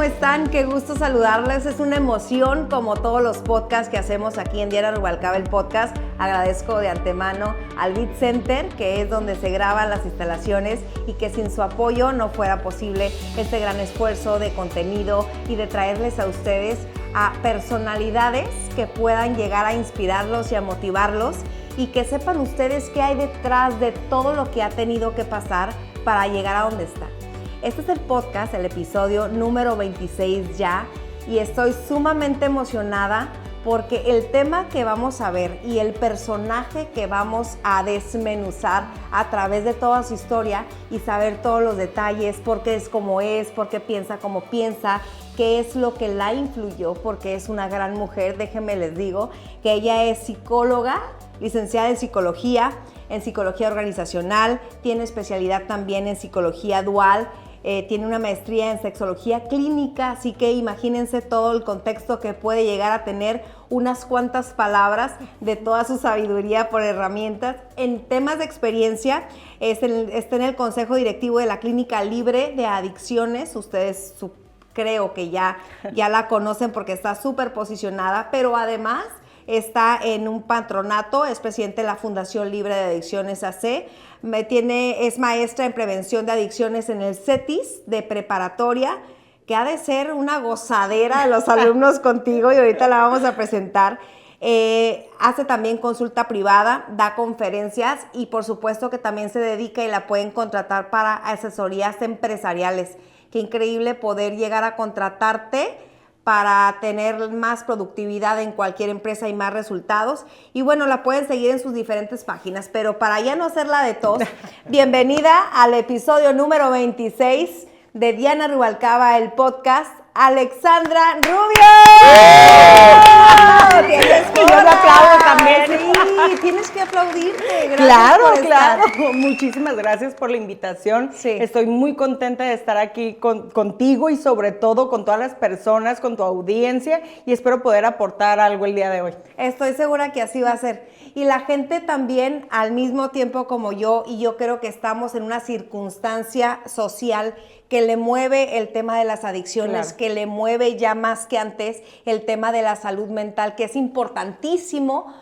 están? Qué gusto saludarles. Es una emoción, como todos los podcasts que hacemos aquí en Diana Rubalcaba, el podcast. Agradezco de antemano al Beat Center, que es donde se graban las instalaciones y que sin su apoyo no fuera posible este gran esfuerzo de contenido y de traerles a ustedes a personalidades que puedan llegar a inspirarlos y a motivarlos y que sepan ustedes qué hay detrás de todo lo que ha tenido que pasar para llegar a donde está. Este es el podcast, el episodio número 26 ya, y estoy sumamente emocionada porque el tema que vamos a ver y el personaje que vamos a desmenuzar a través de toda su historia y saber todos los detalles, por qué es como es, por qué piensa como piensa, qué es lo que la influyó, porque es una gran mujer. Déjenme les digo que ella es psicóloga, licenciada en psicología organizacional, tiene especialidad también en psicología dual, tiene una maestría en sexología clínica, así que imagínense todo el contexto que puede llegar a tener, unas cuantas palabras de toda su sabiduría por herramientas. En temas de experiencia, está en el Consejo Directivo de la Clínica Libre de Adicciones. Ustedes creo que ya la conocen porque está súper posicionada, pero además está en un patronato, es presidente de la Fundación Libre de Adicciones AC, es maestra en prevención de adicciones en el CETIS de preparatoria, que ha de ser una gozadera de los alumnos contigo y ahorita la vamos a presentar. Hace también consulta privada, da conferencias y por supuesto que también se dedica y la pueden contratar para asesorías empresariales. Qué increíble poder llegar a contratarte para tener más productividad en cualquier empresa y más resultados. Y bueno, la pueden seguir en sus diferentes páginas, pero para ya no hacerla de tos, bienvenida al episodio número 26 de Diana Rubalcaba, el podcast, Alexandra Rubio. Tienes que yo lo aplaudo también. Sí, tienes que aplaudirte. Gracias claro. Muchísimas gracias por la invitación. Sí. Estoy muy contenta de estar aquí contigo y sobre todo con todas las personas, con tu audiencia, y espero poder aportar algo el día de hoy. Estoy segura que así va a ser. Y la gente también, al mismo tiempo como yo, y yo creo que estamos en una circunstancia social que le mueve el tema de las adicciones, claro, que le mueve ya más que antes el tema de la salud mental, que es importantísimo,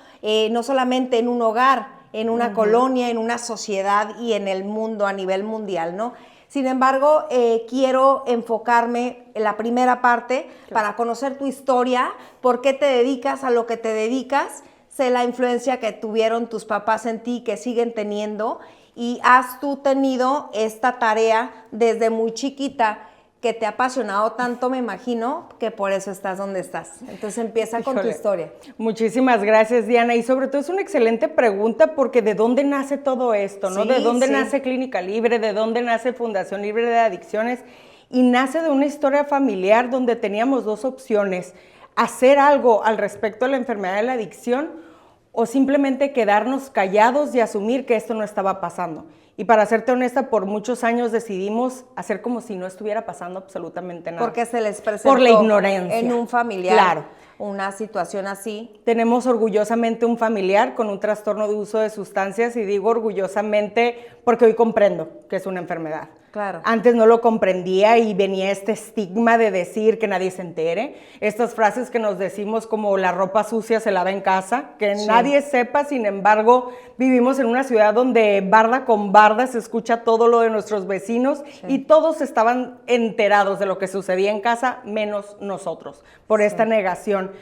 no solamente en un hogar, en una colonia, en una sociedad y en el mundo a nivel mundial, ¿no? Sin embargo, quiero enfocarme en la primera parte para conocer tu historia, por qué te dedicas a lo que te dedicas, sé la influencia que tuvieron tus papás en ti, que siguen teniendo, y has tú tenido esta tarea desde muy chiquita que te ha apasionado tanto, me imagino, que por eso estás donde estás. Entonces empieza con tu historia. Muchísimas gracias, Diana, y sobre todo es una excelente pregunta porque ¿de dónde nace todo esto? ¿No? Sí, ¿De dónde sí. nace Clínica Libre? ¿De dónde nace Fundación Libre de Adicciones? Y nace de una historia familiar donde teníamos dos opciones: hacer algo al respecto de la enfermedad de la adicción o simplemente quedarnos callados y asumir que esto no estaba pasando. Y para serte honesta, por muchos años decidimos hacer como si no estuviera pasando absolutamente nada. Porque se les presentó por la ignorancia. En un familiar, claro, una situación así. Tenemos orgullosamente un familiar con un trastorno de uso de sustancias, y digo orgullosamente porque hoy comprendo que es una enfermedad. Claro. Antes no lo comprendía y venía este estigma de decir que nadie se entere, estas frases que nos decimos como la ropa sucia se lava en casa, que sí, nadie sepa. Sin embargo, vivimos en una ciudad donde barda con barda se escucha todo lo de nuestros vecinos, sí, y todos estaban enterados de lo que sucedía en casa, menos nosotros, por sí, esta negación.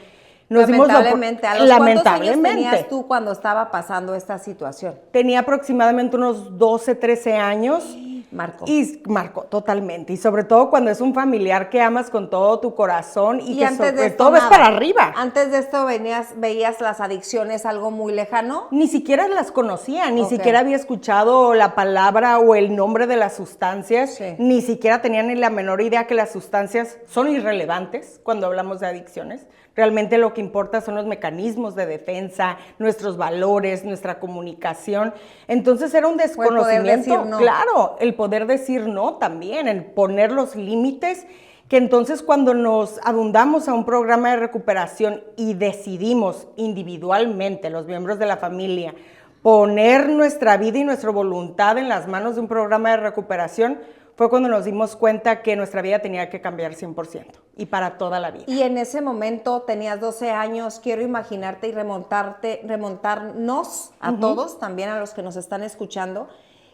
Lamentablemente. ¿A los cuántos años tenías tú cuando estaba pasando esta situación? Tenía aproximadamente unos 12, 13 años. Marcó. Y marcó totalmente, y sobre todo cuando es un familiar que amas con todo tu corazón y que sobre todo ves para arriba. ¿Antes de esto veías las adicciones algo muy lejano? Ni siquiera las conocía, ni siquiera había escuchado la palabra o el nombre de las sustancias, sí, ni siquiera tenía ni la menor idea que las sustancias son irrelevantes cuando hablamos de adicciones. Realmente lo que importa son los mecanismos de defensa, nuestros valores, nuestra comunicación. Entonces era un desconocimiento. El poder decir no. Claro, el poder decir no también, el poner los límites, que entonces cuando nos abundamos a un programa de recuperación y decidimos individualmente, los miembros de la familia, poner nuestra vida y nuestra voluntad en las manos de un programa de recuperación, fue cuando nos dimos cuenta que nuestra vida tenía que cambiar 100% y para toda la vida. Y en ese momento tenías 12 años, quiero imaginarte y remontarnos a todos, también a los que nos están escuchando,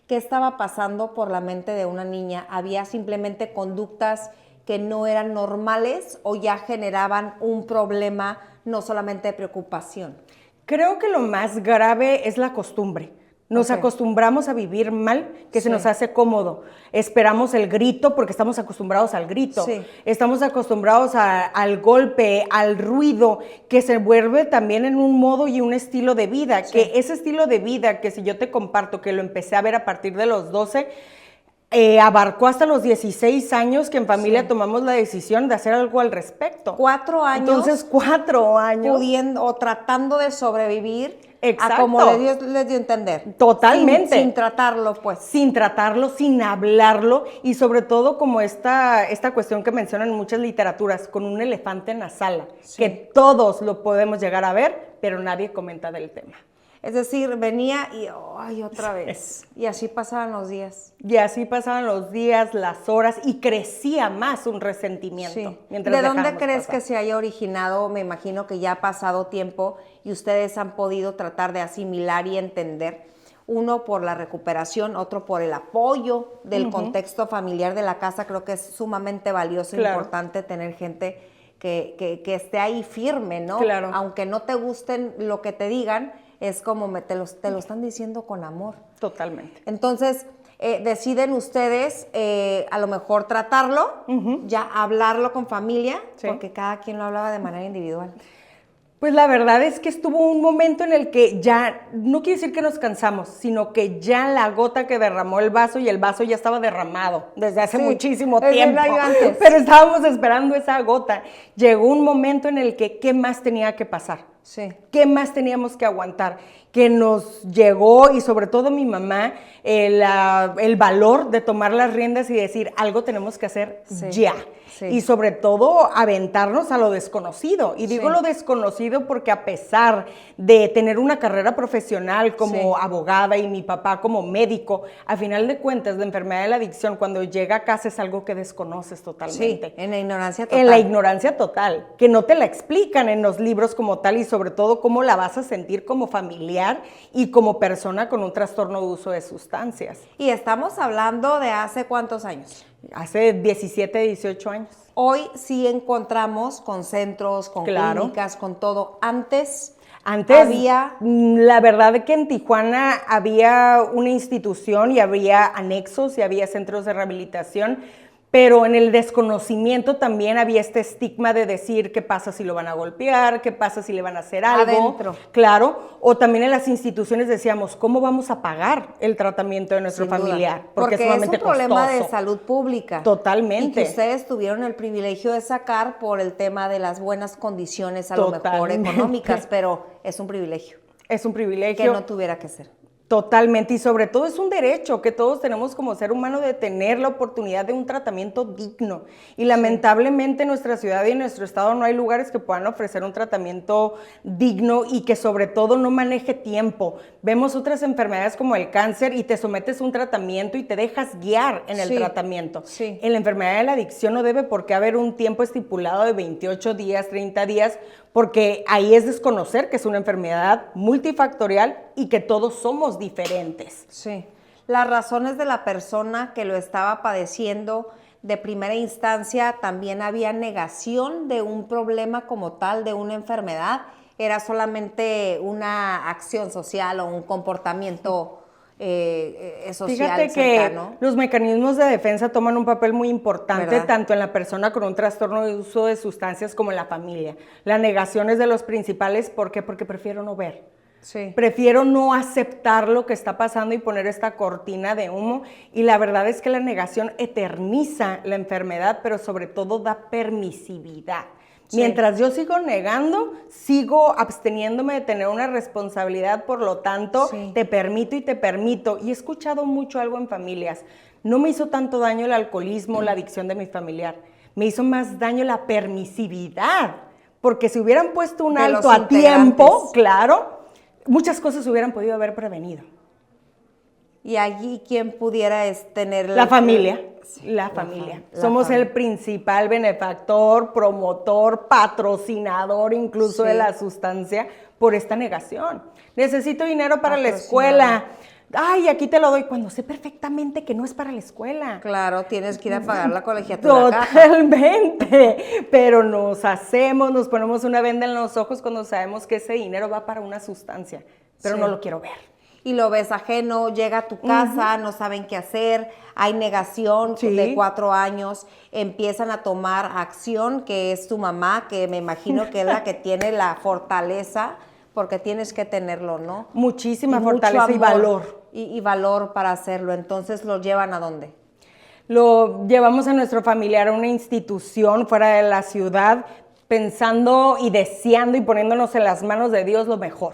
¿qué estaba pasando por la mente de una niña? ¿Había simplemente conductas que no eran normales o ya generaban un problema no solamente de preocupación? Creo que lo más grave es la costumbre. Nos acostumbramos a vivir mal, que se nos hace cómodo. Esperamos el grito porque estamos acostumbrados al grito. Estamos acostumbrados al golpe, al ruido, que se vuelve también en un modo y un estilo de vida. Que ese estilo de vida, que si yo te comparto que lo empecé a ver a partir de los 12, abarcó hasta los 16 años que en familia tomamos la decisión de hacer algo al respecto. 4 años. Entonces, 4 años. Pudiendo o tratando de sobrevivir. Exacto. A como les dio a entender. Totalmente. Sin tratarlo, pues. Sin tratarlo, sin hablarlo y sobre todo como esta cuestión que mencionan en muchas literaturas, con un elefante en la sala, que todos lo podemos llegar a ver, pero nadie comenta del tema. Es decir, venía y ¡ay, otra vez! Y así pasaban los días. Y así pasaban los días, las horas, y crecía más un resentimiento. ¿De dónde crees que se haya originado? Me imagino que ya ha pasado tiempo y ustedes han podido tratar de asimilar y entender. Uno por la recuperación, otro por el apoyo del contexto familiar de la casa. Creo que es sumamente valioso e importante tener gente que esté ahí firme, ¿no? Claro. Aunque no te gusten lo que te digan, es como te lo están diciendo con amor. Totalmente. Entonces, deciden ustedes a lo mejor tratarlo, ya hablarlo con familia, porque cada quien lo hablaba de manera individual. Pues la verdad es que estuvo un momento en el que ya, no quiere decir que nos cansamos, sino que ya la gota que derramó el vaso y el vaso ya estaba derramado desde hace muchísimo tiempo. Pero estábamos esperando esa gota. Llegó un momento en el que, ¿qué más tenía que pasar? ¿Qué más teníamos que aguantar? Que nos llegó, y sobre todo mi mamá, el valor de tomar las riendas y decir, algo tenemos que hacer ya. Y sobre todo, aventarnos a lo desconocido. Y digo lo desconocido porque a pesar de tener una carrera profesional como abogada y mi papá como médico, a final de cuentas, la enfermedad de la adicción, cuando llega a casa es algo que desconoces totalmente. En la ignorancia total. En la ignorancia total, que no te la explican en los libros como tal y sobre todo cómo la vas a sentir como familiar y como persona con un trastorno de uso de sustancias. Y estamos hablando de hace ¿cuántos años? Hace 17, 18 años. Hoy sí encontramos con centros, con clínicas, con todo. Antes había... La verdad es que en Tijuana había una institución y había anexos y había centros de rehabilitación, pero en el desconocimiento también había este estigma de decir qué pasa si lo van a golpear, qué pasa si le van a hacer algo. Adentro. Claro, o también en las instituciones decíamos, ¿cómo vamos a pagar el tratamiento de nuestro familiar? Porque es sumamente un problema costoso. de salud pública. Totalmente. Y que ustedes tuvieron el privilegio de sacar por el tema de las buenas condiciones, a lo mejor económicas, pero es un privilegio. Es un privilegio. Que no tuviera que ser. Totalmente, y sobre todo es un derecho que todos tenemos como ser humano de tener la oportunidad de un tratamiento digno. Y lamentablemente en nuestra ciudad y en nuestro estado no hay lugares que puedan ofrecer un tratamiento digno y que sobre todo no maneje tiempo. Vemos otras enfermedades como el cáncer y te sometes a un tratamiento y te dejas guiar en el tratamiento. En la enfermedad de la adicción no debe por qué haber un tiempo estipulado de 28 días, 30 días, porque ahí es desconocer que es una enfermedad multifactorial y que todos somos diferentes. Las razones de la persona que lo estaba padeciendo de primera instancia, también había negación de un problema como tal, de una enfermedad, era solamente una acción social o un comportamiento social. Fíjate cercano. Que los mecanismos de defensa toman un papel muy importante, tanto en la persona con un trastorno de uso de sustancias como en la familia. La negación es de los principales, ¿por qué? Porque prefiero no ver. Prefiero no aceptar lo que está pasando y poner esta cortina de humo, y la verdad es que la negación eterniza la enfermedad, pero sobre todo da permisividad. Mientras yo sigo negando, sigo absteniéndome de tener una responsabilidad, por lo tanto, te permito y te permito. Y he escuchado mucho algo en familias. No me hizo tanto daño el alcoholismo, la adicción de mi familiar. Me hizo más daño la permisividad. Porque si hubieran puesto un alto a tiempo, claro, muchas cosas se hubieran podido haber prevenido. Y allí, ¿quién pudiera tener? La familia. La familia. Somos el principal benefactor, promotor, patrocinador incluso de la sustancia por esta negación. Necesito dinero para la escuela. Ay, aquí te lo doy, cuando sé perfectamente que no es para la escuela. Claro, tienes que ir a pagar la colegiatura. Totalmente, pero nos ponemos una venda en los ojos cuando sabemos que ese dinero va para una sustancia, pero no lo quiero ver. Y lo ves ajeno, llega a tu casa, no saben qué hacer, hay negación de 4 años, empiezan a tomar acción, que es tu mamá, que me imagino que es la que tiene la fortaleza, porque tienes que tenerlo, ¿no? Muchísima fortaleza y valor. Y valor para hacerlo. Entonces, ¿lo llevan a dónde? Lo llevamos a nuestro familiar a una institución fuera de la ciudad, pensando y deseando y poniéndonos en las manos de Dios lo mejor.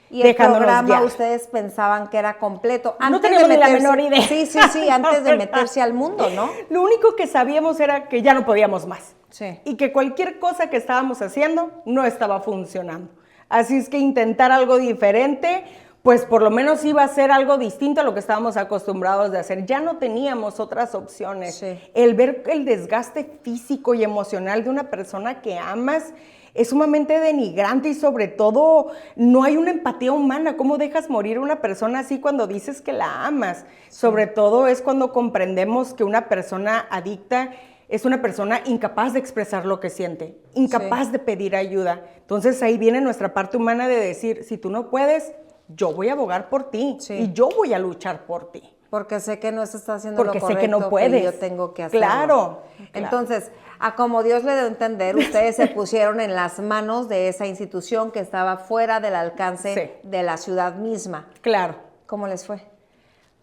Y el programa ustedes pensaban que era completo. No teníamos ni la menor idea. Sí, antes de meterse al mundo, ¿no? Lo único que sabíamos era que ya no podíamos más. Sí. Y que cualquier cosa que estábamos haciendo no estaba funcionando. Así es que intentar algo diferente, pues por lo menos iba a ser algo distinto a lo que estábamos acostumbrados de hacer. Ya no teníamos otras opciones. Sí. El ver el desgaste físico y emocional de una persona que amas es sumamente denigrante y sobre todo no hay una empatía humana. ¿Cómo dejas morir a una persona así cuando dices que la amas? Sí. Sobre todo es cuando comprendemos que una persona adicta es una persona incapaz de expresar lo que siente, incapaz de pedir ayuda. Entonces ahí viene nuestra parte humana de decir, si tú no puedes, yo voy a abogar por ti y yo voy a luchar por ti. Porque sé que no se está haciendo lo correcto, sé que no puedes. Que yo tengo que hacerlo. Claro. Entonces, a como Dios le dio a entender, ustedes se pusieron en las manos de esa institución que estaba fuera del alcance de la ciudad misma. Claro. ¿Cómo les fue?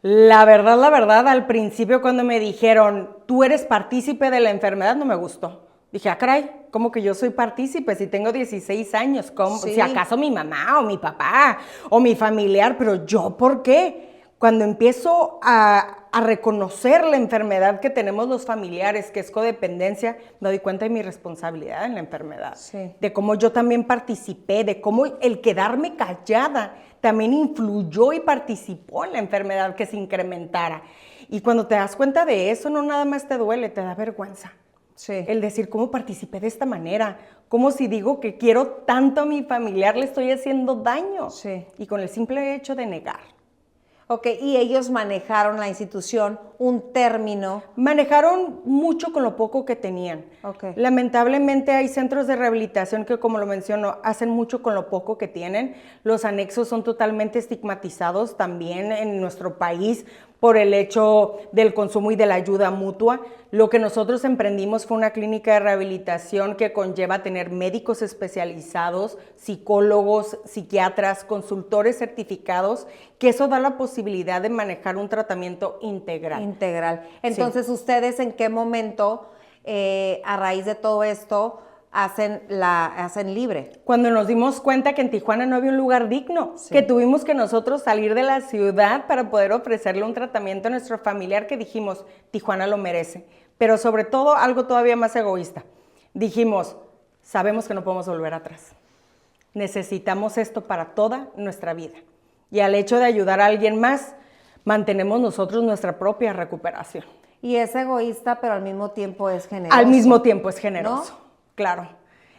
La verdad, al principio cuando me dijeron, tú eres partícipe de la enfermedad, no me gustó. Dije, caray, ¿cómo que yo soy partícipe si tengo 16 años? ¿Cómo? Si acaso mi mamá o mi papá o mi familiar, pero ¿yo por qué? Cuando empiezo a reconocer la enfermedad que tenemos los familiares, que es codependencia, me doy cuenta de mi responsabilidad en la enfermedad. De cómo yo también participé, de cómo el quedarme callada también influyó y participó en la enfermedad que se incrementara. Y cuando te das cuenta de eso, no nada más te duele, te da vergüenza. El decir, ¿cómo participé de esta manera? Como si digo que quiero tanto a mi familiar, le estoy haciendo daño. Y con el simple hecho de negar. Ok, y ellos manejaron la institución, un término. Manejaron mucho con lo poco que tenían. Lamentablemente hay centros de rehabilitación que, como lo menciono, hacen mucho con lo poco que tienen. Los anexos son totalmente estigmatizados también en nuestro país por el hecho del consumo y de la ayuda mutua. Lo que nosotros emprendimos fue una clínica de rehabilitación que conlleva tener médicos especializados, psicólogos, psiquiatras, consultores certificados, que eso da la posibilidad de manejar un tratamiento integral. Entonces, ¿ustedes en qué momento, a raíz de todo esto, hacen libre? Cuando nos dimos cuenta que en Tijuana no había un lugar digno, que tuvimos que nosotros salir de la ciudad para poder ofrecerle un tratamiento a nuestro familiar, que dijimos, Tijuana lo merece. Pero sobre todo, algo todavía más egoísta. Dijimos, sabemos que no podemos volver atrás. Necesitamos esto para toda nuestra vida. Y al hecho de ayudar a alguien más, mantenemos nosotros nuestra propia recuperación. Y es egoísta, pero al mismo tiempo es generoso. Al mismo tiempo es generoso, ¿no? Claro.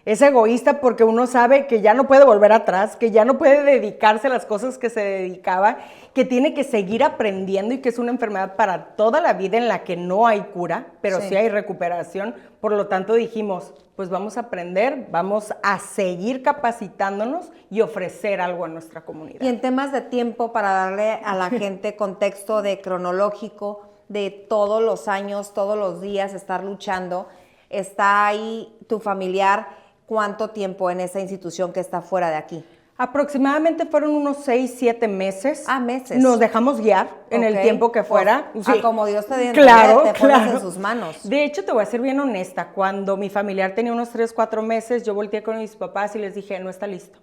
Es egoísta porque uno sabe que ya no puede volver atrás, que ya no puede dedicarse a las cosas que se dedicaba, que tiene que seguir aprendiendo y que es una enfermedad para toda la vida en la que no hay cura, pero sí hay recuperación. Por lo tanto dijimos, pues vamos a aprender, vamos a seguir capacitándonos y ofrecer algo a nuestra comunidad. Y en temas de tiempo, para darle a la gente contexto de cronológico de todos los años, todos los días estar luchando, ¿está ahí tu familiar cuánto tiempo en esa institución que está fuera de aquí? Aproximadamente fueron unos 6, 7 meses. Meses. Nos dejamos guiar en el tiempo que fuera. Como Dios te dio, te pones en sus manos. De hecho, te voy a ser bien honesta. Cuando mi familiar tenía unos 3, 4 meses, yo volteé con mis papás y les dije, no está listo.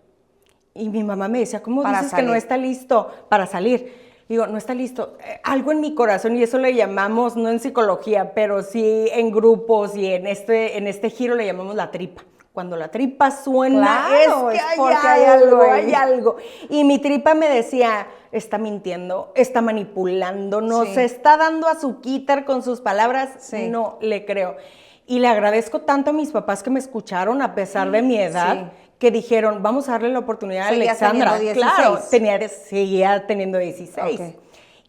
Y mi mamá me decía, ¿cómo dices que no está listo para salir? Digo, no está listo. Algo en mi corazón, y eso le llamamos, no en psicología, pero sí en grupos y en este giro le llamamos la tripa. Cuando la tripa suena, Claro, es que es porque hay algo ahí. hay algo. Y mi tripa me decía, está mintiendo, está manipulando, nos Sí. está dando azuquitar con sus palabras. Sí. No le creo. Y le agradezco tanto a mis papás que me escucharon a pesar de mi edad, Sí. que dijeron, vamos a darle la oportunidad a Seguías Alexandra. teniendo Claro, 16. seguía teniendo 16. Ok.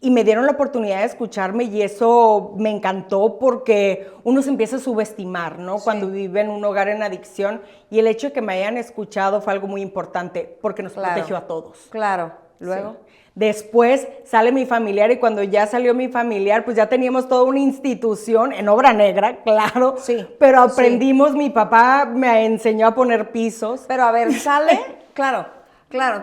Y me dieron la oportunidad de escucharme y eso me encantó porque uno se empieza a subestimar, ¿no? Sí. Cuando vive en un hogar en adicción, y el hecho de que me hayan escuchado fue algo muy importante porque nos Claro. protegió a todos. Claro. Luego. Sí. Después sale mi familiar y cuando ya salió mi familiar, pues ya teníamos toda una institución en obra negra, claro. Sí. Pero aprendimos, mi papá me enseñó a poner pisos. Pero a ver, sale, claro,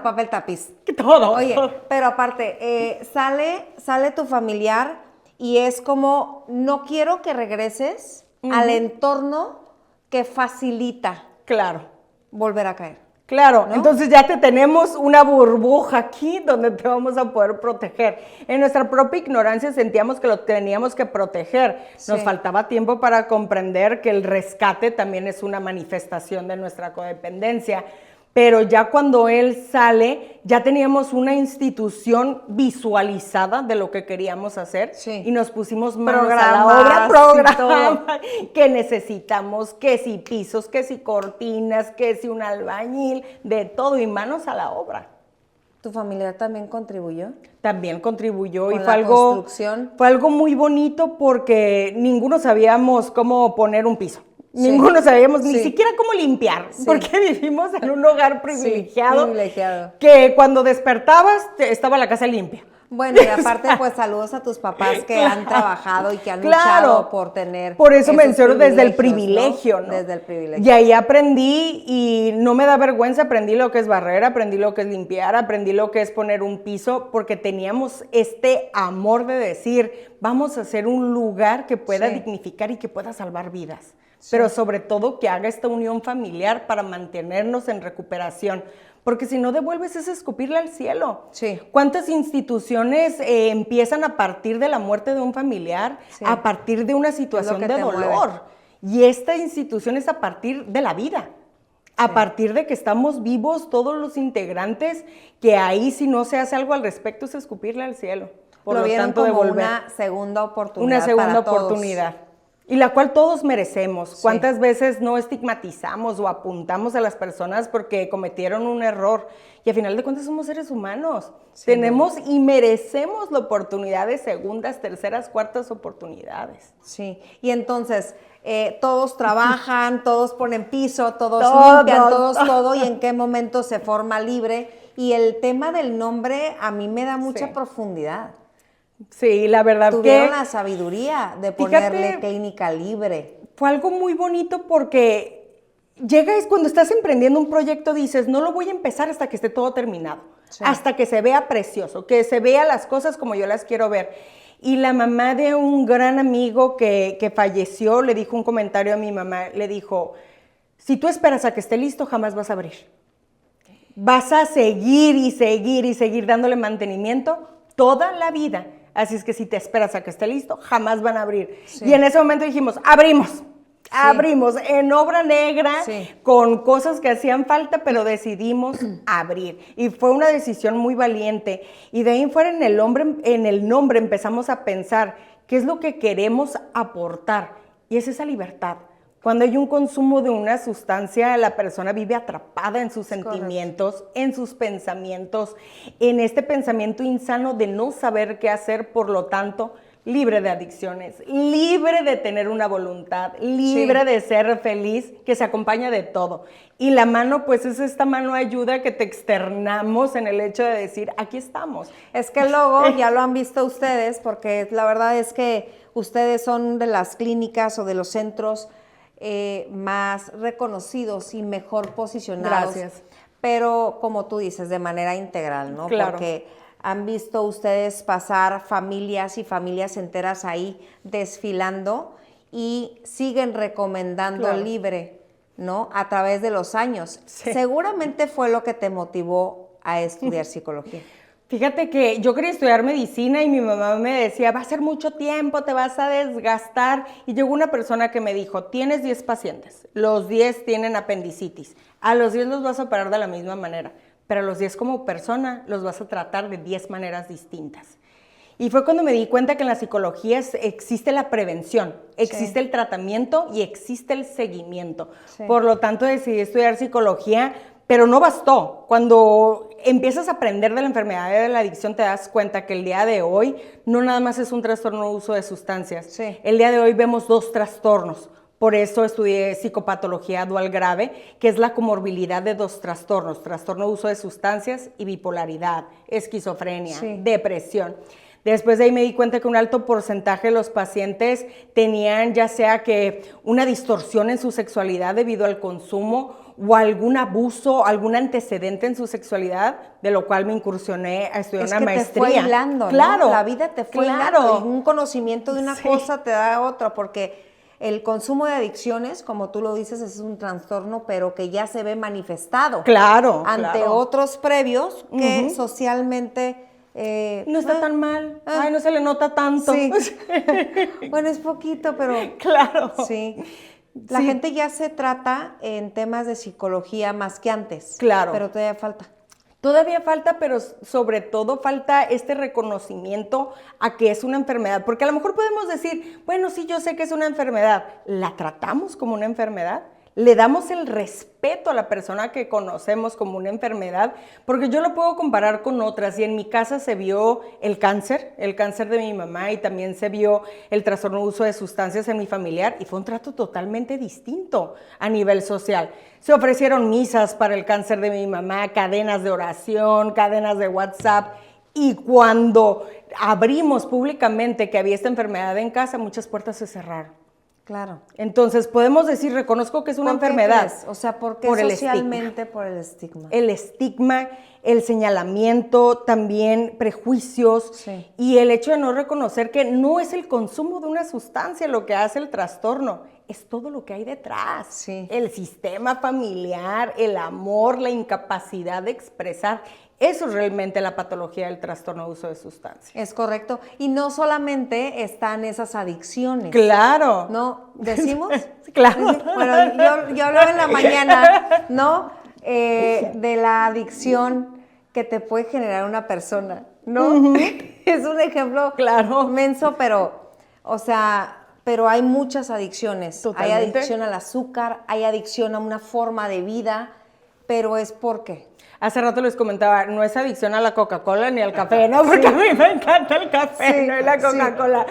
papel tapiz. Todo. Oye, pero aparte, sale tu familiar y es como, no quiero que regreses al entorno que facilita Claro. volver a caer. Claro, ¿no? entonces ya te tenemos una burbuja aquí donde te vamos a poder proteger. En nuestra propia ignorancia sentíamos que lo teníamos que proteger. Nos Sí. faltaba tiempo para comprender que el rescate también es una manifestación de nuestra codependencia. Pero ya cuando él sale, ya teníamos una institución visualizada de lo que queríamos hacer. Sí. Y nos pusimos manos a la Programas obra, y todo. programa que necesitamos, que si pisos, que si cortinas, que si un albañil, de todo, y manos a la obra. ¿Tu familiar también contribuyó? También contribuyó Con y la fue algo, construcción. fue algo muy bonito porque ninguno sabíamos cómo poner un piso. Sí. Ninguno sabíamos ni Sí. siquiera cómo limpiar, Sí. porque vivimos en un hogar privilegiado, privilegiado. que cuando despertabas estaba la casa limpia. Bueno, y aparte, pues saludos a tus papás que han trabajado y que han luchado por tener. Por eso esos menciono desde el privilegios, privilegio, ¿no? Desde el privilegio. Y ahí aprendí y no me da vergüenza, aprendí lo que es barrer, aprendí lo que es limpiar, aprendí lo que es poner un piso, porque teníamos este amor de decir, vamos a hacer un lugar que pueda Sí. dignificar y que pueda salvar vidas. Pero sobre todo que haga esta unión familiar para mantenernos en recuperación. Porque si no devuelves es escupirle al cielo. Sí. ¿Cuántas instituciones empiezan a partir de la muerte de un familiar, Sí. a partir de una situación que de te mueve. dolor? Y esta institución es a partir de la vida, a partir de que estamos vivos todos los integrantes, que ahí si no se hace algo al respecto es escupirle al cielo. Por Lo lo vieron tanto, como devolver una segunda oportunidad. una segunda para todos. oportunidad. Y la cual todos merecemos. Sí. ¿Cuántas veces no estigmatizamos o apuntamos a las personas porque cometieron un error? Y a final de cuentas somos seres humanos. Tenemos y merecemos la oportunidad de segundas, terceras, cuartas oportunidades. Sí. Y entonces, todos trabajan, todos ponen piso, todos Todos. limpian, todos todo, y en qué momento se forma libre. Y el tema del nombre a mí me da mucha Sí. profundidad. Sí, la verdad Tuvieron que la sabiduría de Fíjate, ponerle clínica libre. fue algo muy bonito porque llegas cuando estás emprendiendo un proyecto, dices, no lo voy a empezar hasta que esté todo terminado, Sí. hasta que se vea precioso, que se vea las cosas como yo las quiero ver. Y la mamá de un gran amigo que falleció le dijo un comentario a mi mamá, le dijo, si tú esperas a que esté listo, jamás vas a abrir. Vas a seguir y seguir y seguir dándole mantenimiento toda la vida. Así es que si te esperas a que esté listo, jamás van a abrir. Sí. Y en ese momento dijimos, abrimos en obra negra, Sí. con cosas que hacían falta, pero decidimos abrir. Y fue una decisión muy valiente. Y de ahí en fuera en el nombre empezamos a pensar qué es lo que queremos aportar. Y es esa libertad. Cuando hay un consumo de una sustancia, la persona vive atrapada en sus sentimientos, en sus pensamientos, en este pensamiento insano de no saber qué hacer, por lo tanto, libre de adicciones, libre de tener una voluntad, libre Sí. de ser feliz, que se acompaña de todo. Y la mano, pues es esta mano ayuda que te externamos en el hecho de decir, aquí estamos. Es que el logo ya lo han visto ustedes, porque la verdad es que ustedes son de las clínicas o de los centros más reconocidos y mejor posicionados. Gracias. Pero como tú dices, de manera integral, ¿no? Claro. Porque han visto ustedes pasar familias y familias enteras ahí desfilando y siguen recomendando Claro. libre, ¿no? A través de los años. Sí. Seguramente fue lo que te motivó a estudiar psicología. Fíjate que yo quería estudiar medicina y mi mamá me decía, va a ser mucho tiempo, te vas a desgastar. Y llegó una persona que me dijo, tienes 10 pacientes, los 10 tienen apendicitis, a los 10 los vas a operar de la misma manera, pero a los 10 como persona los vas a tratar de 10 maneras distintas. Y fue cuando me di cuenta que en la psicología existe la prevención, existe el tratamiento y existe el seguimiento. Sí. Por lo tanto, decidí estudiar psicología, pero no bastó. Cuando empiezas a aprender de la enfermedad de la adicción, te das cuenta que el día de hoy no nada más es un trastorno de uso de sustancias. Sí. El día de hoy vemos 2 trastornos. Por eso estudié psicopatología dual grave, que es la comorbilidad de 2 trastornos, trastorno de uso de sustancias y bipolaridad, esquizofrenia, depresión. Después de ahí me di cuenta que un alto porcentaje de los pacientes tenían ya sea que una distorsión en su sexualidad debido al consumo o algún abuso, algún antecedente en su sexualidad, de lo cual me incursioné a estudiar una maestría. Es que te fue hilando, claro, ¿no? La vida te fue hilando y un conocimiento de una cosa te da otra, porque el consumo de adicciones, como tú lo dices, es un trastorno, pero que ya se ve manifestado. Claro, ante otros previos que socialmente... no está tan mal. Ay, no se le nota tanto. Sí. Bueno, es poquito, pero... Claro. Sí. La gente ya se trata en temas de psicología más que antes. Claro. Pero todavía falta. Todavía falta, pero sobre todo falta este reconocimiento a que es una enfermedad. Porque a lo mejor podemos decir, bueno, sí, yo sé que es una enfermedad. ¿La tratamos como una enfermedad? ¿Le damos el respeto a la persona que conocemos como una enfermedad? Porque yo lo puedo comparar con otras y en mi casa se vio el cáncer de mi mamá y también se vio el trastorno de uso de sustancias en mi familiar y fue un trato totalmente distinto a nivel social. Se ofrecieron misas para el cáncer de mi mamá, cadenas de oración, cadenas de WhatsApp y cuando abrimos públicamente que había esta enfermedad en casa, muchas puertas se cerraron. Claro. Entonces, podemos decir, reconozco que es una enfermedad. ¿Crees? O sea, ¿por qué socialmente por el estigma? El estigma, el señalamiento, también prejuicios y el hecho de no reconocer que no es el consumo de una sustancia lo que hace el trastorno, es todo lo que hay detrás. Sí. El sistema familiar, el amor, la incapacidad de expresar. Eso es realmente la patología del trastorno de uso de sustancias. Es correcto. Y no solamente están esas adicciones. Claro. ¿No? ¿Decimos? Claro. Bueno, yo hablaba en la mañana, ¿no? De la adicción que te puede generar una persona, ¿no? Es un ejemplo menso, pero, o sea, pero hay muchas adicciones. Totalmente. Hay adicción al azúcar, hay adicción a una forma de vida, pero es ¿por qué? Hace rato les comentaba, no es adicción a la Coca-Cola ni al café, ¿no? Porque a mí me encanta el café, no es la Coca-Cola.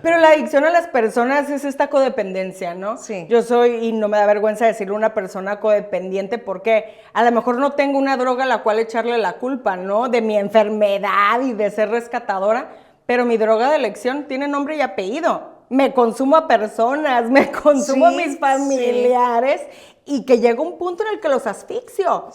Pero la adicción a las personas es esta codependencia, ¿no? Sí. Yo soy, y no me da vergüenza decirlo, una persona codependiente porque a lo mejor no tengo una droga a la cual echarle la culpa, ¿no? De mi enfermedad y de ser rescatadora, pero mi droga de elección tiene nombre y apellido. Me consumo a personas, me consumo a mis familiares y que llega un punto en el que los asfixio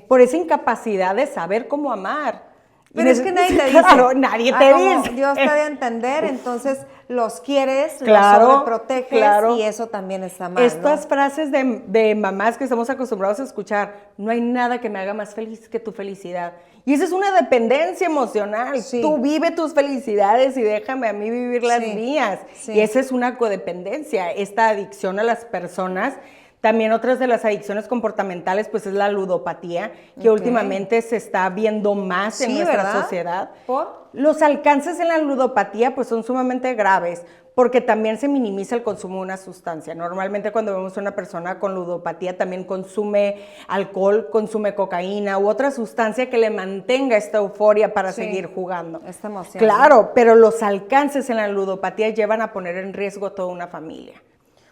por esa incapacidad de saber cómo amar. Pero es que nadie te dice. Claro, nadie te dice. Dios te debe entender, entonces los quieres, los sobreproteges y eso también está mal. Estas frases de mamás que estamos acostumbrados a escuchar, no hay nada que me haga más feliz que tu felicidad. Y esa es una dependencia emocional. Sí. Tú vive tus felicidades y déjame a mí vivir las mías. Sí. Y esa es una codependencia, esta adicción a las personas. También otras de las adicciones comportamentales, pues es la ludopatía, que últimamente se está viendo más en nuestra sociedad. ¿Por? Los alcances en la ludopatía pues son sumamente graves, porque también se minimiza el consumo de una sustancia. Normalmente cuando vemos a una persona con ludopatía también consume alcohol, consume cocaína u otra sustancia que le mantenga esta euforia para seguir jugando. Esta emoción. Claro, pero los alcances en la ludopatía llevan a poner en riesgo a toda una familia.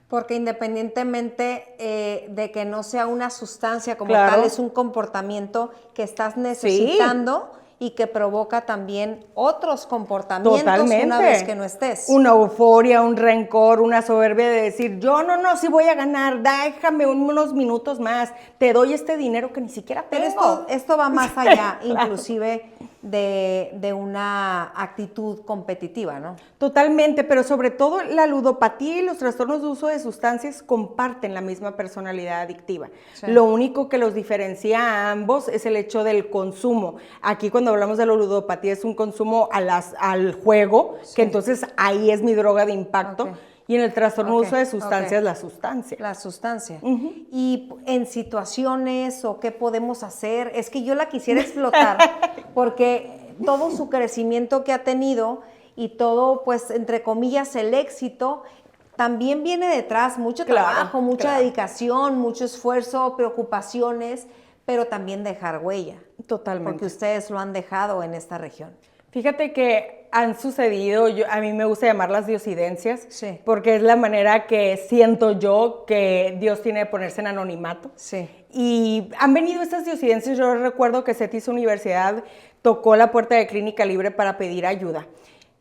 Porque independientemente de que no sea una sustancia como tal, es un comportamiento que estás necesitando y que provoca también otros comportamientos una vez que no estés. Una euforia, un rencor, una soberbia de decir, yo no, sí voy a ganar, déjame unos minutos más, te doy este dinero que ni siquiera tengo. Pero esto va más allá, inclusive de una actitud competitiva, ¿no? Totalmente, pero sobre todo la ludopatía y los trastornos de uso de sustancias comparten la misma personalidad adictiva. Sí. Lo único que los diferencia a ambos es el hecho del consumo. Aquí cuando hablamos de la ludopatía es un consumo al juego, sí. Que entonces ahí es mi droga de impacto. Okay. Y en el trastorno de uso de sustancias, la sustancia. La sustancia. Y en situaciones o qué podemos hacer, es que yo la quisiera explotar, porque todo su crecimiento que ha tenido y todo, pues, entre comillas, el éxito, también viene detrás mucho trabajo, mucha dedicación, mucho esfuerzo, preocupaciones, pero también dejar huella. Totalmente. Porque ustedes lo han dejado en esta región. Fíjate que han sucedido, a mí me gusta llamarlas diosidencias, sí. Porque es la manera que siento yo que Dios tiene de ponerse en anonimato. Sí. Y han venido estas diosidencias, yo recuerdo que Cetis Universidad tocó la puerta de Clínica Libre para pedir ayuda.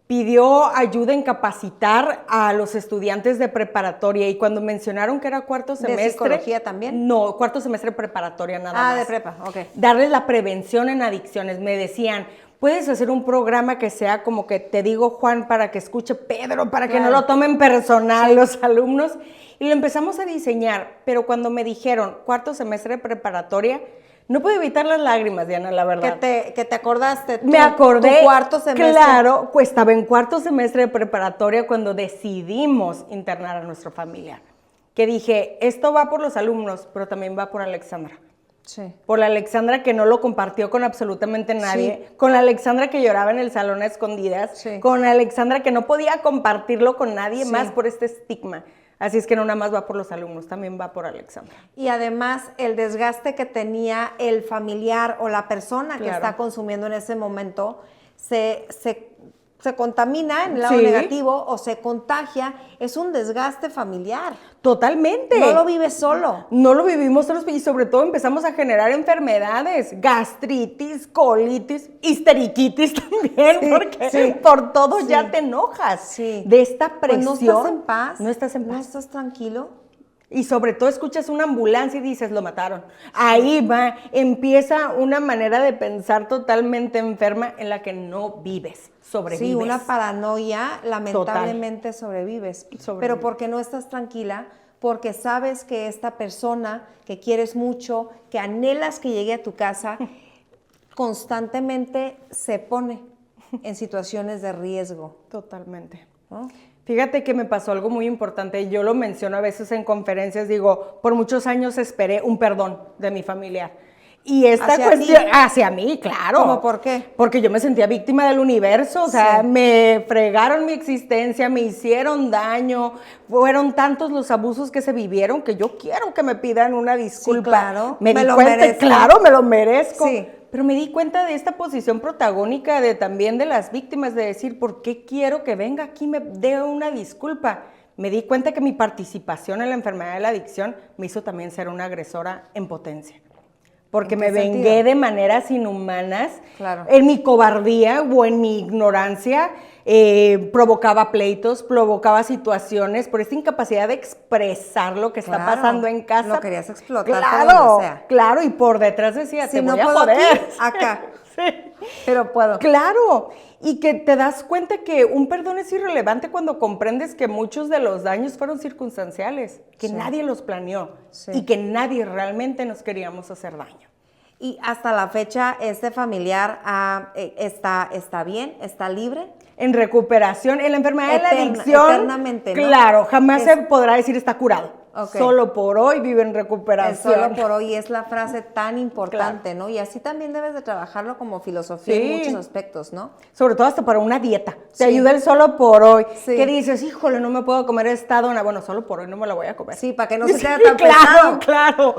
Pidió ayuda en capacitar a los estudiantes de preparatoria y cuando mencionaron que era cuarto semestre... ¿De psicología también? No, cuarto semestre preparatoria nada más. Ah, de prepa, ok. Darles la prevención en adicciones. Me decían, puedes hacer un programa que sea como que te digo Juan para que escuche Pedro, para que no lo tomen personal los alumnos. Y lo empezamos a diseñar, pero cuando me dijeron cuarto semestre preparatoria... No puedo evitar las lágrimas, Diana, la verdad. Que te acordaste. Me acordé. Tu cuarto semestre. Claro, pues estaba en cuarto semestre de preparatoria cuando decidimos internar a nuestra familia. Que dije, esto va por los alumnos, pero también va por Alexandra. Sí. Por la Alexandra que no lo compartió con absolutamente nadie. Sí. Con la Alexandra que lloraba en el salón a escondidas. Sí. Con la Alexandra que no podía compartirlo con nadie más por este estigma. Así es que no nada más va por los alumnos, también va por Alexandra. Y además el desgaste que tenía el familiar o la persona que está consumiendo en ese momento se contamina en el lado negativo o se contagia, es un desgaste familiar. Totalmente. No lo vives solo. No lo vivimos solos y sobre todo empezamos a generar enfermedades, gastritis, colitis, histeriquitis también, porque por todo ya te enojas. Sí. De esta presión. Pues no estás en paz. No estás en paz. No estás tranquilo. Y sobre todo escuchas una ambulancia y dices, lo mataron. Ahí va, empieza una manera de pensar totalmente enferma en la que no vives, sobrevives. Sí, una paranoia, lamentablemente sobrevives. Pero porque no estás tranquila, porque sabes que esta persona que quieres mucho, que anhelas que llegue a tu casa, constantemente se pone en situaciones de riesgo. Totalmente. ¿No? Fíjate que me pasó algo muy importante, yo lo menciono a veces en conferencias, digo, por muchos años esperé un perdón de mi familiar. Y esta cuestión, hacia mí, claro. ¿Cómo por qué? Porque yo me sentía víctima del universo, o sea, me fregaron mi existencia, me hicieron daño, fueron tantos los abusos que se vivieron que yo quiero que me pidan una disculpa. Sí, claro, me lo merezco. Claro, me lo merezco. Sí. Pero me di cuenta de esta posición protagónica también de las víctimas, de decir, ¿por qué quiero que venga aquí y me dé una disculpa? Me di cuenta que mi participación en la enfermedad de la adicción me hizo también ser una agresora en potencia. Porque me vengué de maneras inhumanas, en mi cobardía o en mi ignorancia, provocaba pleitos, provocaba situaciones, por esta incapacidad de expresar lo que está pasando en casa. Lo querías explotar. Claro, claro, y por detrás decía, te voy a joder. Acá, pero puedo. Claro, y que te das cuenta que un perdón es irrelevante cuando comprendes que muchos de los daños fueron circunstanciales, que nadie los planeó y que nadie realmente nos queríamos hacer daño. Y hasta la fecha, ¿este familiar está bien? ¿Está libre? En recuperación, en la enfermedad de la adicción, eternamente, ¿no? Claro, jamás se podrá decir está curado. Solo por hoy vive en recuperación. Solo por hoy es la frase tan importante, ¿no? Y así también debes de trabajarlo como filosofía en muchos aspectos, ¿no? Sobre todo hasta para una dieta. Te ayuda el solo por hoy. ¿Qué dices? Híjole, no me puedo comer esta dona. Bueno, solo por hoy no me la voy a comer. Sí, para que no se te haga tan pesado. Claro.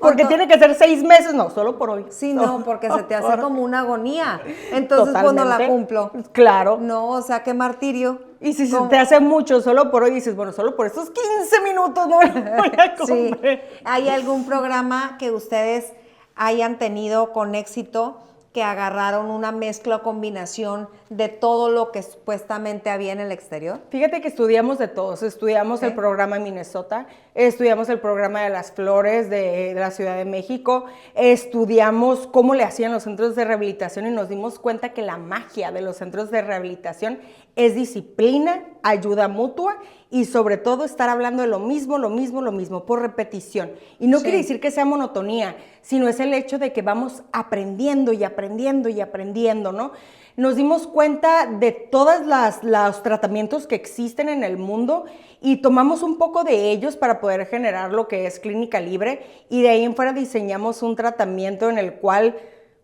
Porque tiene que ser 6 meses. No, solo por hoy. Sí, no, porque se te hace como una agonía. Entonces, pues no la cumplo. Claro. No, o sea, qué martirio. Y si se te hace mucho solo por hoy, dices, bueno, solo por estos 15 minutos no voy a comer. Sí. ¿Hay algún programa que ustedes hayan tenido con éxito que agarraron una mezcla o combinación de todo lo que supuestamente había en el exterior? Fíjate que estudiamos de todos. Estudiamos el programa en Minnesota, estudiamos el programa de las flores de la Ciudad de México, estudiamos cómo le hacían los centros de rehabilitación y nos dimos cuenta que la magia de los centros de rehabilitación es disciplina, ayuda mutua y sobre todo estar hablando de lo mismo, por repetición. Y no quiere decir que sea monotonía, sino es el hecho de que vamos aprendiendo y aprendiendo y aprendiendo, ¿no? Nos dimos cuenta de todos los tratamientos que existen en el mundo y tomamos un poco de ellos para poder generar lo que es Clínica Libre y de ahí en fuera diseñamos un tratamiento en el cual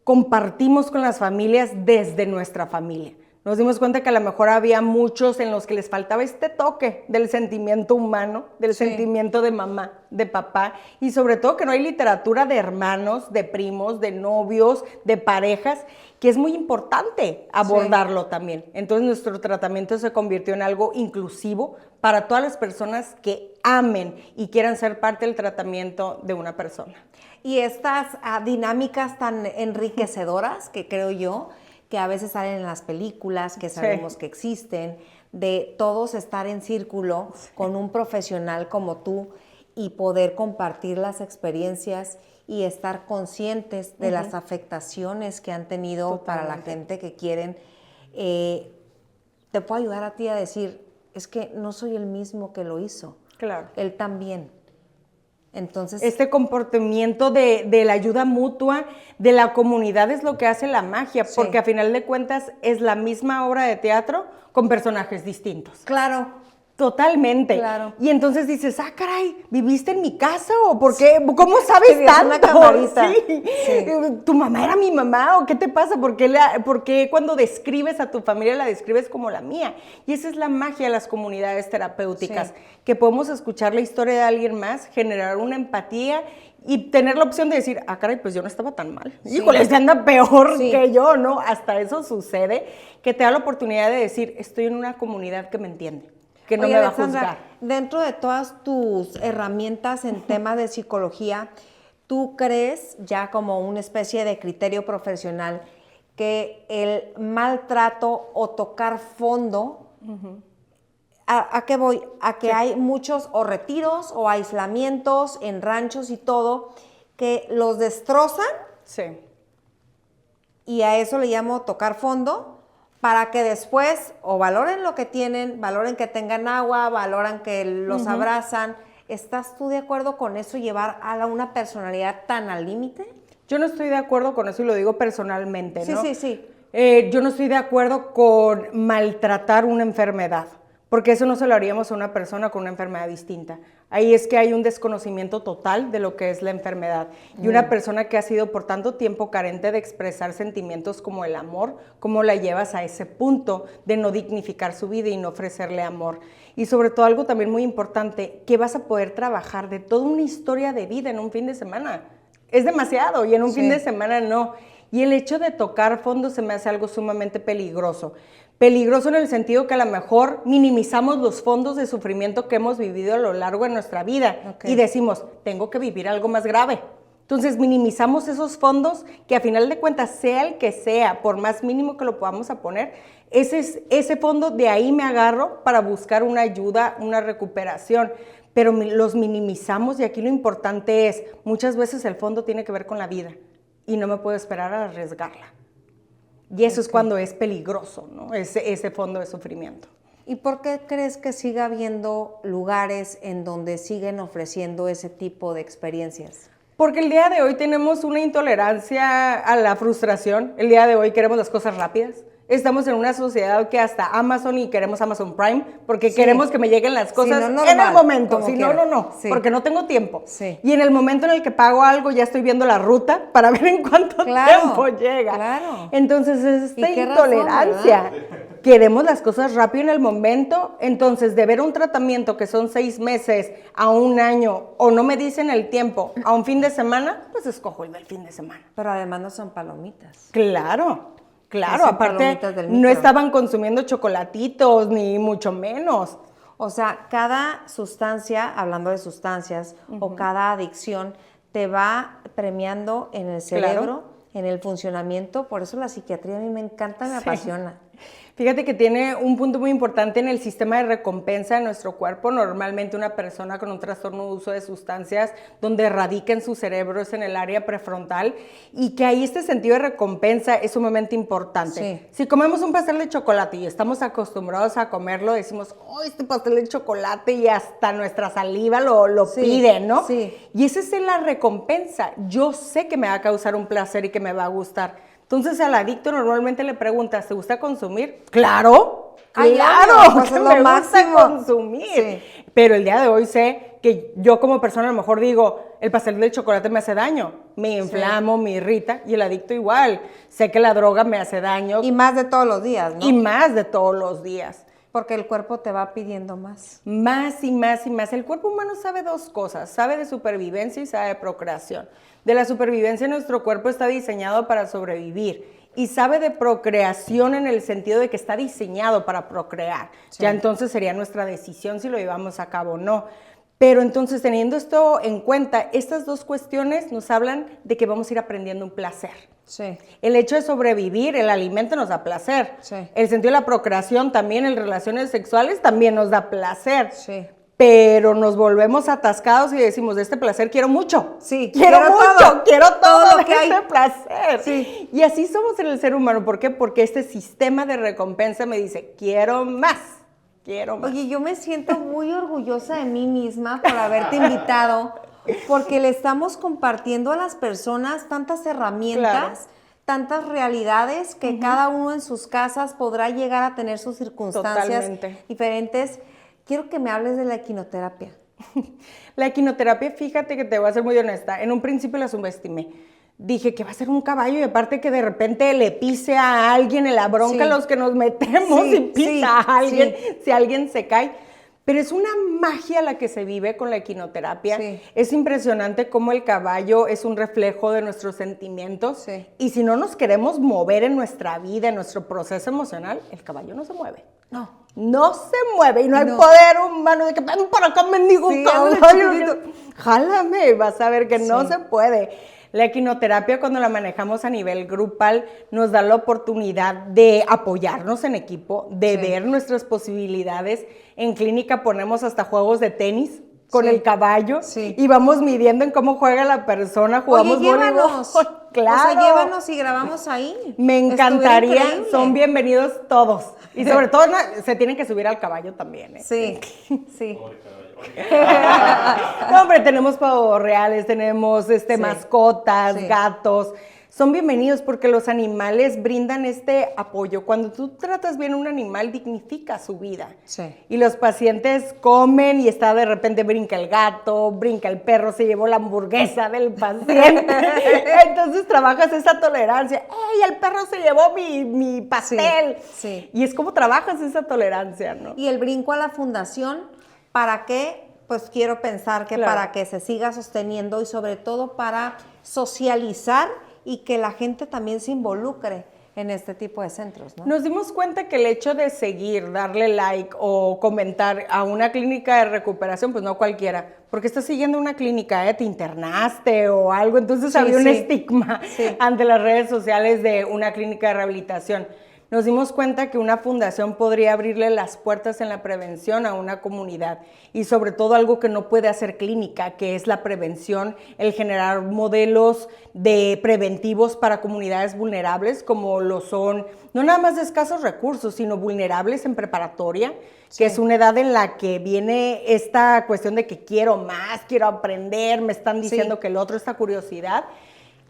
compartimos con las familias desde nuestra familia. Nos dimos cuenta que a lo mejor había muchos en los que les faltaba este toque del sentimiento humano, del sentimiento de mamá, de papá, y sobre todo que no hay literatura de hermanos, de primos, de novios, de parejas, que es muy importante abordarlo también. Entonces nuestro tratamiento se convirtió en algo inclusivo para todas las personas que amen y quieran ser parte del tratamiento de una persona. Y estas dinámicas tan enriquecedoras que creo yo, que a veces salen en las películas, que sabemos que existen, de todos estar en círculo con un profesional como tú y poder compartir las experiencias y estar conscientes de las afectaciones que han tenido para la gente que quieren. Te puedo ayudar a ti a decir, es que no soy el mismo que lo hizo. Claro. Él también. Entonces, este comportamiento de la ayuda mutua, de la comunidad es lo que hace la magia, porque a final de cuentas es la misma obra de teatro con personajes distintos. Claro. Totalmente. Claro. Y entonces dices, caray, ¿viviste en mi casa? ¿O por qué? ¿Cómo sabes tanto? Una camarita. Sí. ¿Tu mamá era mi mamá? ¿O qué te pasa? ¿Por qué cuando describes a tu familia la describes como la mía? Y esa es la magia de las comunidades terapéuticas, que podemos escuchar la historia de alguien más, generar una empatía y tener la opción de decir, caray, pues yo no estaba tan mal. Híjole, se anda peor que yo, ¿no? Hasta eso sucede, que te da la oportunidad de decir, estoy en una comunidad que me entiende, que no me va a juzgar. Dentro de todas tus herramientas en tema de psicología, ¿tú crees, ya como una especie de criterio profesional, que el maltrato o tocar fondo, ¿a qué voy? A que hay muchos o retiros o aislamientos en ranchos y todo, que los destrozan? Sí. Y a eso le llamo tocar fondo, para que después o valoren lo que tienen, valoren que tengan agua, valoran que los abrazan. ¿Estás tú de acuerdo con eso, llevar a una personalidad tan al límite? Yo no estoy de acuerdo con eso y lo digo personalmente, ¿no? Sí. Yo no estoy de acuerdo con maltratar una enfermedad, porque eso no se lo haríamos a una persona con una enfermedad distinta. Ahí es que hay un desconocimiento total de lo que es la enfermedad. Y una persona que ha sido por tanto tiempo carente de expresar sentimientos como el amor, ¿cómo la llevas a ese punto de no dignificar su vida y no ofrecerle amor? Y sobre todo algo también muy importante, que vas a poder trabajar de toda una historia de vida en un fin de semana. Es demasiado y en un fin de semana no. Y el hecho de tocar fondo se me hace algo sumamente peligroso. Peligroso en el sentido que a lo mejor minimizamos los fondos de sufrimiento que hemos vivido a lo largo de nuestra vida y decimos, tengo que vivir algo más grave. Entonces minimizamos esos fondos que a final de cuentas, sea el que sea, por más mínimo que lo podamos a poner, ese fondo de ahí me agarro para buscar una ayuda, una recuperación. Pero los minimizamos y aquí lo importante es, muchas veces el fondo tiene que ver con la vida y no me puedo esperar a arriesgarla. Y eso es cuando es peligroso, ¿no? Ese fondo de sufrimiento. ¿Y por qué crees que siga habiendo lugares en donde siguen ofreciendo ese tipo de experiencias? Porque el día de hoy tenemos una intolerancia a la frustración. El día de hoy queremos las cosas rápidas. Estamos en una sociedad que hasta Amazon y queremos Amazon Prime porque queremos que me lleguen las cosas en el momento. Si no, porque no tengo tiempo. Sí. Y en el momento en el que pago algo ya estoy viendo la ruta para ver en cuánto tiempo llega. Claro. Entonces es esta intolerancia. Razón, queremos las cosas rápido en el momento. Entonces de ver un tratamiento que son 6 meses a 1 año o no me dicen el tiempo a un fin de semana, pues escojo el del fin de semana. Pero además no son palomitas. Claro, aparte no estaban consumiendo chocolatitos, ni mucho menos. O sea, cada sustancia, hablando de sustancias, o cada adicción, te va premiando en el cerebro en el funcionamiento. Por eso la psiquiatría a mí me encanta, me apasiona. Fíjate que tiene un punto muy importante en el sistema de recompensa de nuestro cuerpo. Normalmente una persona con un trastorno de uso de sustancias donde radica en su cerebro es en el área prefrontal y que ahí este sentido de recompensa es sumamente importante. Sí. Si comemos un pastel de chocolate y estamos acostumbrados a comerlo, decimos, oh, este pastel de chocolate y hasta nuestra saliva lo Sí, pide, ¿no? sí. Y esa es la recompensa. Yo sé que me va a causar un placer y que me va a gustar. Entonces al adicto normalmente le preguntas, ¿te gusta consumir? ¡Claro! Ay, ¡Claro! pues Que es lo me gusta máximo. consumir. Sí. Pero el día de hoy sé que yo como persona a lo mejor digo, el pastel del chocolate me hace daño, me inflamo, me irrita, y el adicto igual. Sé que la droga me hace daño. Y más de todos los días, ¿no? Y más de todos los días. Porque el cuerpo te va pidiendo más. Más y más y más. El cuerpo humano sabe dos cosas, sabe de supervivencia y sabe de procreación. De la supervivencia, nuestro cuerpo está diseñado para sobrevivir y sabe de procreación en el sentido de que está diseñado para procrear. Sí. Ya entonces sería nuestra decisión si lo llevamos a cabo o no. Pero entonces, teniendo esto en cuenta, estas dos cuestiones nos hablan de que vamos a ir aprendiendo un placer. Sí. El hecho de sobrevivir, el alimento nos da placer. Sí. El sentido de la procreación también, en relaciones sexuales, también nos da placer. Sí. Pero nos volvemos atascados y decimos, de este placer quiero mucho. Sí, quiero mucho, quiero todo lo que hay. Este placer. Sí. Y así somos en el ser humano. ¿Por qué? Porque este sistema de recompensa me dice, quiero más. Quiero más. Oye, yo me siento muy orgullosa de mí misma por haberte invitado, porque le estamos compartiendo a las personas tantas herramientas, claro, tantas realidades que cada uno en sus casas podrá llegar a tener sus circunstancias diferentes. Quiero que me hables de la equinoterapia. La equinoterapia, fíjate que te voy a ser muy honesta, en un principio la subestimé. Dije que va a ser un caballo y aparte que de repente le pise a alguien en la bronca los que nos metemos y pisa a alguien si alguien se cae. Pero es una magia la que se vive con la equinoterapia. Sí. Es impresionante cómo el caballo es un reflejo de nuestros sentimientos. Sí. Y si no nos queremos mover en nuestra vida, en nuestro proceso emocional, el caballo no se mueve. No se mueve y no hay poder humano de que ven para acá, mendigo caballo. Jálame, vas a ver que no se puede. La equinoterapia, cuando la manejamos a nivel grupal, nos da la oportunidad de apoyarnos en equipo, de ver nuestras posibilidades. En clínica ponemos hasta juegos de tenis con el caballo y vamos midiendo en cómo juega la persona, jugamos voleibol. Claro. O sea, llévanos y grabamos ahí. Me encantaría, son bienvenidos todos. Y sobre todo se tienen que subir al caballo también. Sí, sí. No, hombre, tenemos pavos reales, tenemos mascotas, gatos. Son bienvenidos porque los animales brindan este apoyo. Cuando tú tratas bien a un animal, dignifica su vida. Sí. Y los pacientes comen y está de repente brinca el gato, brinca el perro, se llevó la hamburguesa del paciente. Entonces trabajas esa tolerancia. ¡Ey, el perro se llevó mi pastel! Sí. Y es como trabajas esa tolerancia, ¿no? Y el brinco a la fundación, ¿para qué? Pues quiero pensar que para que se siga sosteniendo y sobre todo para socializar y que la gente también se involucre en este tipo de centros, ¿no? Nos dimos cuenta que el hecho de seguir, darle like o comentar a una clínica de recuperación, pues no cualquiera, porque estás siguiendo una clínica, te internaste o algo, entonces había un estigma ante las redes sociales de una clínica de rehabilitación. Nos dimos cuenta que una fundación podría abrirle las puertas en la prevención a una comunidad y sobre todo algo que no puede hacer clínica, que es la prevención, el generar modelos de preventivos para comunidades vulnerables como lo son, no nada más de escasos recursos, sino vulnerables en preparatoria, que es una edad en la que viene esta cuestión de que quiero más, quiero aprender, me están diciendo que el otro, esta curiosidad,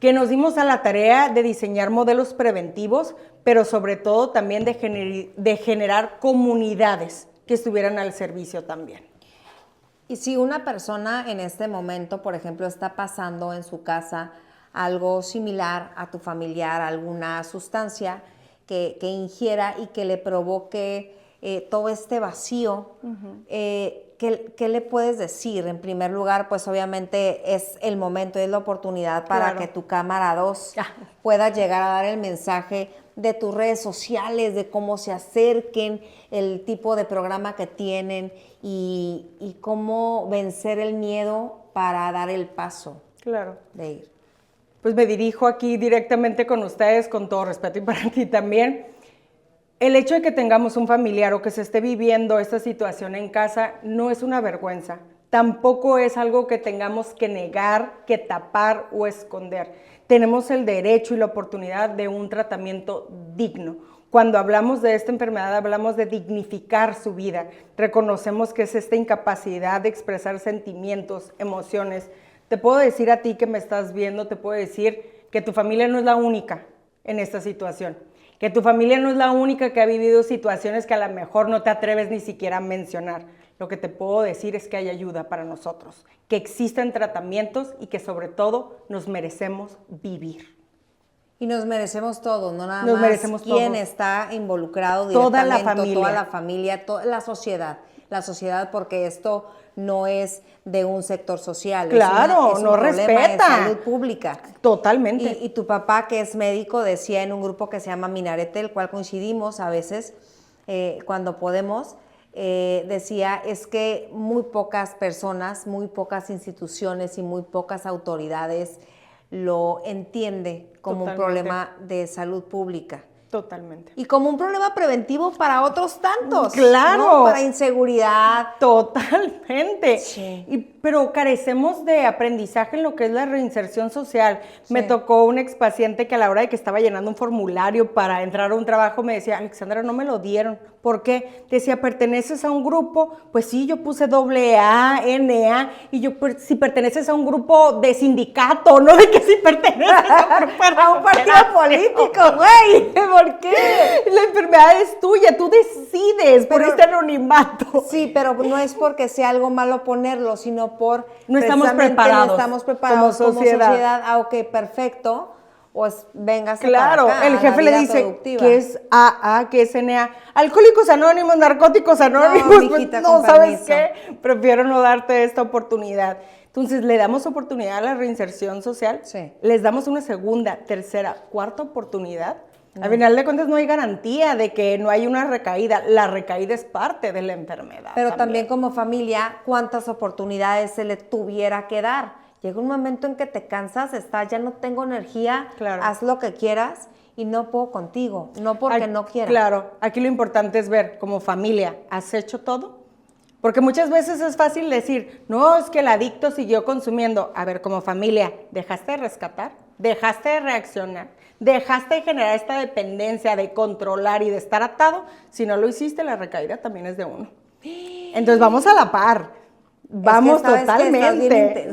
que nos dimos a la tarea de diseñar modelos preventivos, pero sobre todo también de generar comunidades que estuvieran al servicio también. Y si una persona en este momento, por ejemplo, está pasando en su casa algo similar a tu familiar, alguna sustancia que ingiera y que le provoque todo este vacío, ¿qué le puedes decir? En primer lugar, pues obviamente es el momento, es la oportunidad para que tu cámara 2 pueda llegar a dar el mensaje de tus redes sociales, de cómo se acerquen, el tipo de programa que tienen y cómo vencer el miedo para dar el paso de ir. pues me dirijo aquí directamente con ustedes, con todo respeto y para ti también. El hecho de que tengamos un familiar o que se esté viviendo esta situación en casa no es una vergüenza. Tampoco es algo que tengamos que negar, que tapar o esconder. Tenemos el derecho y la oportunidad de un tratamiento digno. Cuando hablamos de esta enfermedad, hablamos de dignificar su vida. Reconocemos que es esta incapacidad de expresar sentimientos, emociones. Te puedo decir a ti que me estás viendo, te puedo decir que tu familia no es la única en esta situación. Que tu familia no es la única que ha vivido situaciones que a lo mejor no te atreves ni siquiera a mencionar. Lo que te puedo decir es que hay ayuda para nosotros, que existen tratamientos y que sobre todo nos merecemos vivir. Y nos merecemos todo, no nada Nos más merecemos quién todos. está involucrado Toda directamente, la familia. toda la sociedad, porque esto no es de un sector social, Claro, es un no problema respeta. de salud pública. Totalmente. Y tu papá, que es médico, decía en un grupo que se llama Minarete, el cual coincidimos a veces cuando podemos, decía, es que muy pocas personas, muy pocas instituciones y muy pocas autoridades lo entiende como Totalmente. un problema de salud pública. Totalmente. Y como un problema preventivo para otros tantos. Claro. ¿No? Para inseguridad. Totalmente. Sí. Pero carecemos de aprendizaje en lo que es la reinserción social. Sí. Me tocó un expaciente que a la hora de que estaba llenando un formulario para entrar a un trabajo me decía, Alexandra, no me lo dieron. ¿Por qué? Decía, ¿perteneces a un grupo? Pues sí, yo puse AA, NA, y yo, pues, si perteneces a un grupo de sindicato, no de que si perteneces a un grupo a un partido político, güey. ¿Por qué? La enfermedad es tuya, tú decides por este anonimato. Sí, pero no es porque sea algo malo ponerlo, sino por no estamos preparados, no estamos preparados como sociedad. Ah, ok, perfecto. Pues véngase claro, para acá, el jefe le dice que es AA, que es NA, Alcohólicos Anónimos, Narcóticos Anónimos, no, mijita, pues, no, ¿sabes qué? Prefiero no darte esta oportunidad. Entonces, le damos oportunidad a la reinserción social, sí. Les damos una segunda, tercera, cuarta oportunidad. Al final de cuentas no hay garantía de que no hay una recaída, la recaída es parte de la enfermedad. Pero también como familia, ¿cuántas oportunidades se le tuviera que dar? Llega un momento en que te cansas, ya no tengo energía, claro. Haz lo que quieras y no puedo contigo, no porque no quiera. Claro, aquí lo importante es ver como familia, ¿has hecho todo? Porque muchas veces es fácil decir, no, es que el adicto siguió consumiendo. A ver, como familia, ¿dejaste de rescatar? ¿Dejaste de reaccionar? ¿Dejaste de generar esta dependencia de controlar y de estar atado? Si no lo hiciste, la recaída también es de uno. Entonces vamos a la par. Vamos totalmente.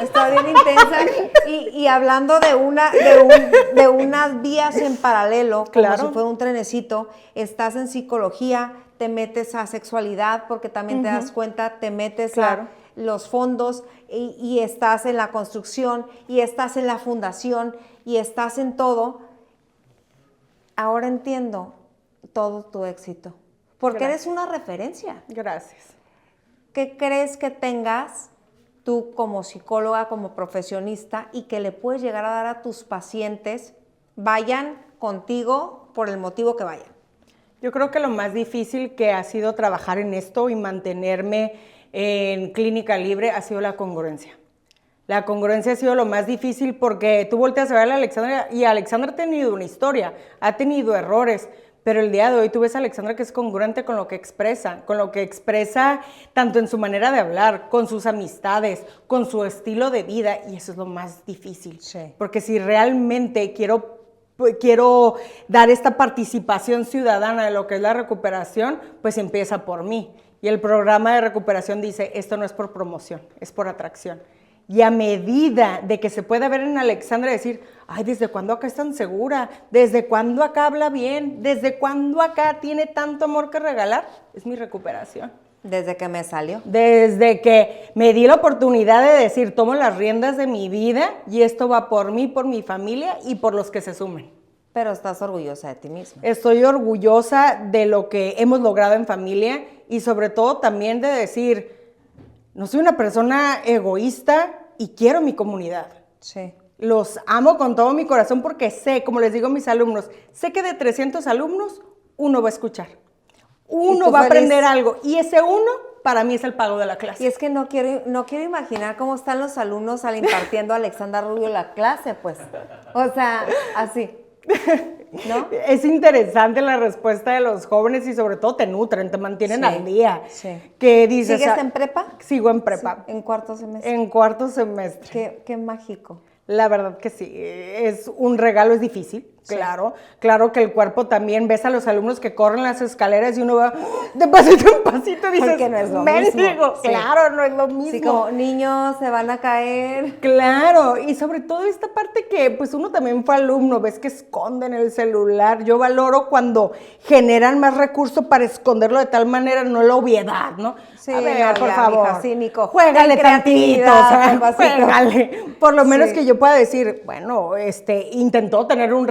Está bien intensa. Y hablando de unas vías en paralelo, como si fuera un trenecito, estás en psicología, te metes a sexualidad, porque también te das cuenta, te metes a los fondos y estás en la construcción y estás en la fundación y estás en todo. Ahora entiendo todo tu éxito, porque eres una referencia. Gracias. ¿Qué crees que tengas tú como psicóloga, como profesionista y que le puedes llegar a dar a tus pacientes, vayan contigo por el motivo que vayan? Yo creo que lo más difícil que ha sido trabajar en esto y mantenerme en Clínica Libre ha sido la congruencia. La congruencia ha sido lo más difícil porque tú volteas a ver a Alexandra y Alexandra ha tenido una historia, ha tenido errores, pero el día de hoy tú ves a Alexandra que es congruente con lo que expresa tanto en su manera de hablar, con sus amistades, con su estilo de vida, y eso es lo más difícil. Sí. Porque si realmente quiero dar esta participación ciudadana de lo que es la recuperación, pues empieza por mí. Y el programa de recuperación dice, esto no es por promoción, es por atracción. Y a medida de que se pueda ver en Alexandra decir, ay, ¿desde cuándo acá es tan segura? ¿Desde cuándo acá habla bien? ¿Desde cuándo acá tiene tanto amor que regalar? Es mi recuperación. Desde que me salió. Desde que me di la oportunidad de decir, tomo las riendas de mi vida y esto va por mí, por mi familia y por los que se sumen. Pero estás orgullosa de ti misma. Estoy orgullosa de lo que hemos logrado en familia y sobre todo también de decir, no soy una persona egoísta y quiero mi comunidad. Sí. Los amo con todo mi corazón porque sé, como les digo a mis alumnos, sé que de 300 alumnos, uno va a escuchar. Uno va a aprender algo y ese uno para mí es el pago de la clase. Y es que no quiero imaginar cómo están los alumnos al impartiendo a Alexandra Rubio la clase, pues. O sea, así, ¿no? Es interesante la respuesta de los jóvenes y sobre todo te nutren, te mantienen al día. Sí. ¿Qué dices? ¿Sigues en prepa? Sigo en prepa. Sí, en cuarto semestre. En cuarto semestre. Qué mágico. La verdad que sí, es un regalo, es difícil, claro. Claro que el cuerpo también, ves a los alumnos que corren las escaleras y uno va de pasito en pasito y dices, porque no es lo "Mendigo". mismo. Sí. Claro, no es lo mismo. Sí, como niños se van a caer. Claro, y sobre todo esta parte que pues uno también fue alumno, ves que esconden el celular. Yo valoro cuando generan más recursos para esconderlo de tal manera, no la obviedad, ¿no? Sí, a ver, no, por ya, favor, mija, sí, Nico, juégale ten tantito, creatividad, o sea, papacito. juégale. Por lo menos Sí. que yo pueda decir, bueno, intentó tener un